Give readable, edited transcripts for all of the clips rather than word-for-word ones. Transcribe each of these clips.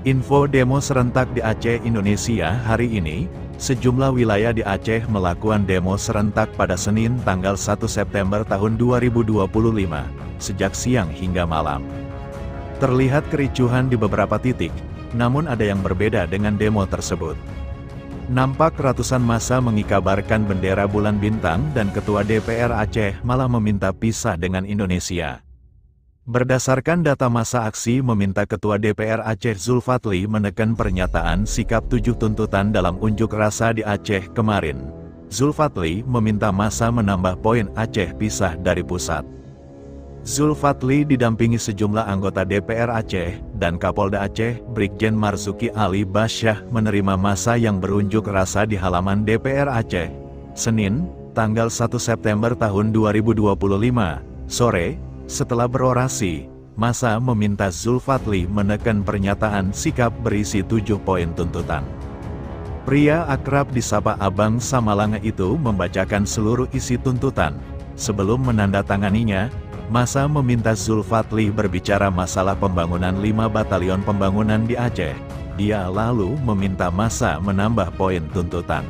Info demo serentak di Aceh, Indonesia. Hari ini, sejumlah wilayah di Aceh melakukan demo serentak pada Senin tanggal 1 September tahun 2025, sejak siang hingga malam. Terlihat kericuhan di beberapa titik, namun ada yang berbeda dengan demo tersebut. Nampak ratusan massa mengikabarkan bendera bulan bintang dan Ketua DPR Aceh malah meminta pisah dengan Indonesia. Berdasarkan data massa aksi meminta Ketua DPR Aceh Zulfatli menekan pernyataan sikap 7 tuntutan dalam unjuk rasa di Aceh kemarin. Zulfatli meminta massa menambah poin Aceh pisah dari pusat. Zulfatli didampingi sejumlah anggota DPR Aceh dan Kapolda Aceh, Brigjen Marzuki Ali Basyah menerima massa yang berunjuk rasa di halaman DPR Aceh. Senin, tanggal 1 September tahun 2025, sore, setelah berorasi, massa meminta Zulfatli menekan pernyataan sikap berisi 7 poin tuntutan. Pria akrab disapa Abang Samalanga itu membacakan seluruh isi tuntutan. Sebelum menandatanganinya, massa meminta Zulfatli berbicara masalah pembangunan 5 batalion pembangunan di Aceh. Dia lalu meminta massa menambah poin tuntutan.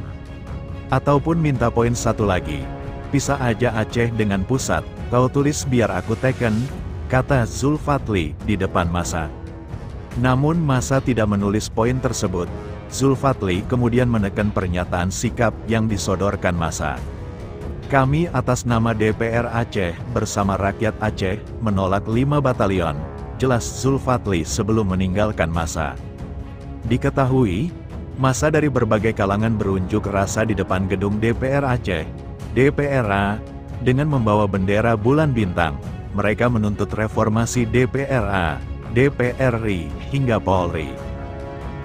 Ataupun minta poin satu lagi. Pisah aja Aceh dengan pusat, kau tulis biar aku teken, kata Zulfatli di depan massa. Namun massa tidak menulis poin tersebut. Zulfatli kemudian menekan pernyataan sikap yang disodorkan massa. Kami atas nama DPR Aceh bersama rakyat Aceh menolak 5 batalion, jelas Zulfatli sebelum meninggalkan massa. Diketahui, massa dari berbagai kalangan berunjuk rasa di depan gedung DPR Aceh, DPRA, dengan membawa bendera bulan bintang. Mereka menuntut reformasi DPRA, DPRI, hingga Polri.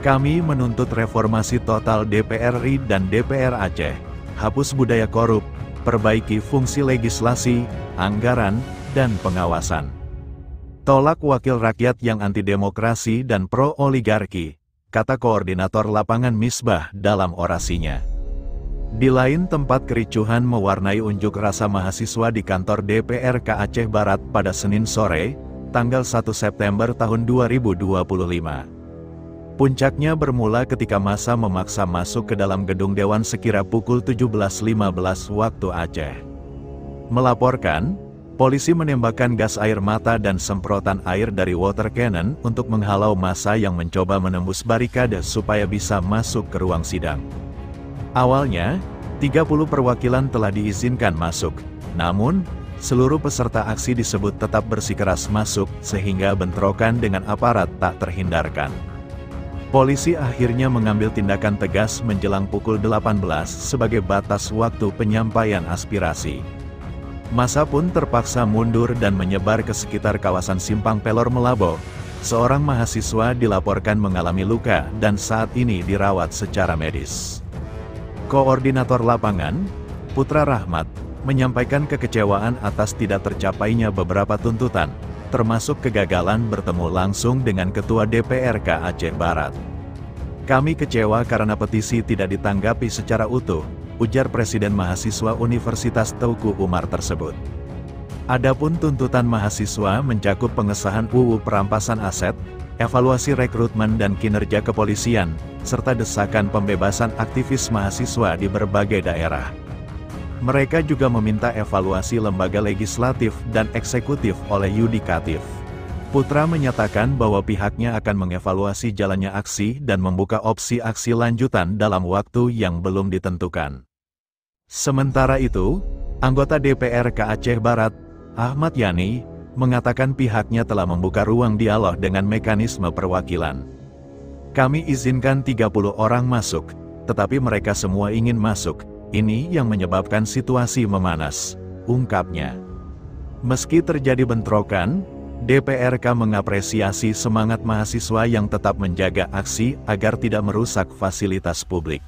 Kami menuntut reformasi total DPRI dan DPR Aceh, hapus budaya korup, perbaiki fungsi legislasi, anggaran, dan pengawasan. Tolak wakil rakyat yang anti-demokrasi dan pro-oligarki, kata koordinator lapangan Misbah dalam orasinya. Di lain tempat kericuhan mewarnai unjuk rasa mahasiswa di kantor DPRK Aceh Barat pada Senin sore, tanggal 1 September tahun 2025. Puncaknya bermula ketika massa memaksa masuk ke dalam gedung Dewan sekira pukul 17.15 waktu Aceh. Melaporkan, polisi menembakkan gas air mata dan semprotan air dari water cannon untuk menghalau massa yang mencoba menembus barikade supaya bisa masuk ke ruang sidang. Awalnya, 30 perwakilan telah diizinkan masuk, namun, seluruh peserta aksi disebut tetap bersikeras masuk sehingga bentrokan dengan aparat tak terhindarkan. Polisi akhirnya mengambil tindakan tegas menjelang pukul 18 sebagai batas waktu penyampaian aspirasi. Massa pun terpaksa mundur dan menyebar ke sekitar kawasan Simpang Pelor Melabo. Seorang mahasiswa dilaporkan mengalami luka dan saat ini dirawat secara medis. Koordinator lapangan, Putra Rahmat, menyampaikan kekecewaan atas tidak tercapainya beberapa tuntutan, termasuk kegagalan bertemu langsung dengan Ketua DPRK Aceh Barat. Kami kecewa karena petisi tidak ditanggapi secara utuh, ujar Presiden Mahasiswa Universitas Teuku Umar tersebut. Adapun tuntutan mahasiswa mencakup pengesahan UU perampasan aset, evaluasi rekrutmen dan kinerja kepolisian, serta desakan pembebasan aktivis mahasiswa di berbagai daerah. Mereka juga meminta evaluasi lembaga legislatif dan eksekutif oleh yudikatif. Putra menyatakan bahwa pihaknya akan mengevaluasi jalannya aksi dan membuka opsi aksi lanjutan dalam waktu yang belum ditentukan. Sementara itu, anggota DPRK Aceh Barat, Ahmad Yani, mengatakan pihaknya telah membuka ruang dialog dengan mekanisme perwakilan. Kami izinkan 30 orang masuk, tetapi mereka semua ingin masuk. Ini yang menyebabkan situasi memanas, ungkapnya. Meski terjadi bentrokan, DPRK mengapresiasi semangat mahasiswa yang tetap menjaga aksi agar tidak merusak fasilitas publik.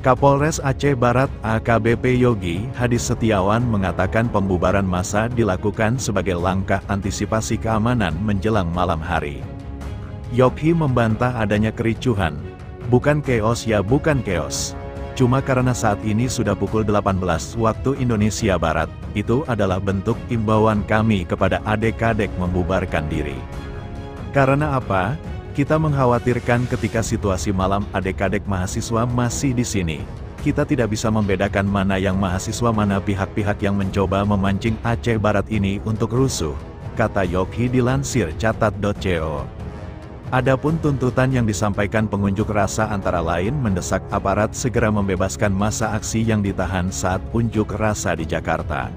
Kapolres Aceh Barat AKBP Yogi Hadi Setiawan mengatakan pembubaran massa dilakukan sebagai langkah antisipasi keamanan menjelang malam hari. Yogi membantah adanya kericuhan. Bukan keos ya bukan keos. Cuma karena saat ini sudah pukul 18 waktu Indonesia Barat, itu adalah bentuk imbauan kami kepada adik-adik membubarkan diri. Karena apa? Kita mengkhawatirkan ketika situasi malam adik-adik mahasiswa masih di sini. Kita tidak bisa membedakan mana yang mahasiswa mana pihak-pihak yang mencoba memancing Aceh Barat ini untuk rusuh, kata Yogi dilansir catat.co. Adapun tuntutan yang disampaikan pengunjuk rasa antara lain mendesak aparat segera membebaskan massa aksi yang ditahan saat unjuk rasa di Jakarta.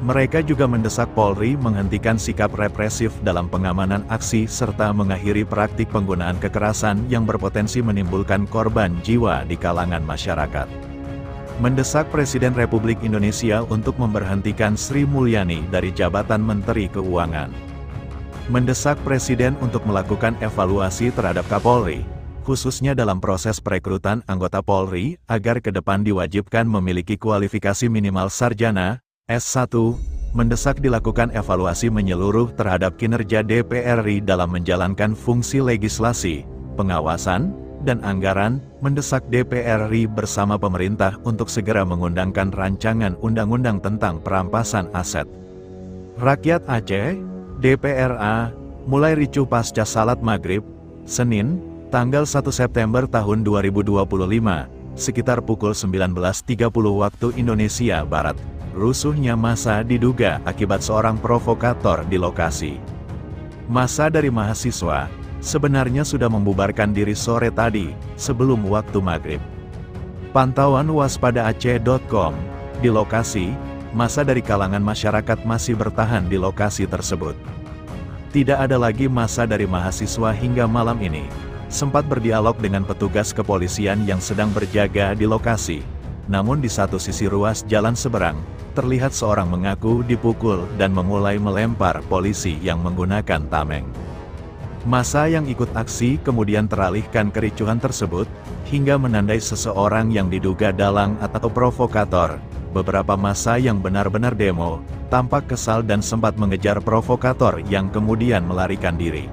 Mereka juga mendesak Polri menghentikan sikap represif dalam pengamanan aksi serta mengakhiri praktik penggunaan kekerasan yang berpotensi menimbulkan korban jiwa di kalangan masyarakat. Mendesak Presiden Republik Indonesia untuk memberhentikan Sri Mulyani dari jabatan Menteri Keuangan. Mendesak Presiden untuk melakukan evaluasi terhadap Kapolri, khususnya dalam proses perekrutan anggota Polri, agar ke depan diwajibkan memiliki kualifikasi minimal sarjana, S1, mendesak dilakukan evaluasi menyeluruh terhadap kinerja DPR RI dalam menjalankan fungsi legislasi, pengawasan, dan anggaran, mendesak DPR RI bersama pemerintah untuk segera mengundangkan rancangan undang-undang tentang perampasan aset rakyat Aceh, DPRA, mulai ricuh pasca salat maghrib, Senin, tanggal 1 September tahun 2025, sekitar pukul 19.30 waktu Indonesia Barat. Rusuhnya massa diduga akibat seorang provokator di lokasi. Massa dari mahasiswa sebenarnya sudah membubarkan diri sore tadi, sebelum waktu maghrib. Pantauan waspadaaceh.com, di lokasi, massa dari kalangan masyarakat masih bertahan di lokasi tersebut. Tidak ada lagi massa dari mahasiswa hingga malam ini. Sempat berdialog dengan petugas kepolisian yang sedang berjaga di lokasi. Namun di satu sisi ruas jalan seberang, terlihat seorang mengaku dipukul dan memulai melempar polisi yang menggunakan tameng. Massa yang ikut aksi kemudian teralihkan kericuhan tersebut, hingga menandai seseorang yang diduga dalang atau provokator. Beberapa massa yang benar-benar demo, tampak kesal dan sempat mengejar provokator yang kemudian melarikan diri.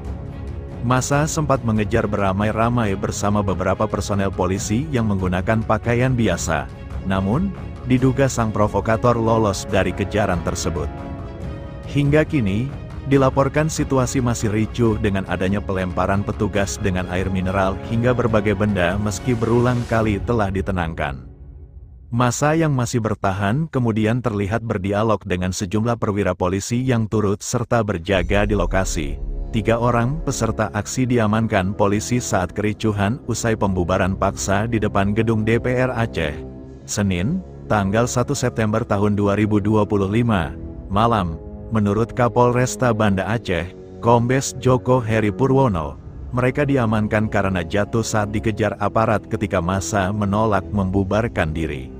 Massa sempat mengejar beramai-ramai bersama beberapa personel polisi yang menggunakan pakaian biasa. Namun, diduga sang provokator lolos dari kejaran tersebut. Hingga kini, dilaporkan situasi masih ricuh dengan adanya pelemparan petugas dengan air mineral hingga berbagai benda meski berulang kali telah ditenangkan. Massa yang masih bertahan kemudian terlihat berdialog dengan sejumlah perwira polisi yang turut serta berjaga di lokasi. 3 orang peserta aksi diamankan polisi saat kericuhan usai pembubaran paksa di depan gedung DPR Aceh. Senin, tanggal 1 September tahun 2025, malam, menurut Kapolresta Banda Aceh, Kombes Joko Heri Purwono, mereka diamankan karena jatuh saat dikejar aparat ketika massa menolak membubarkan diri.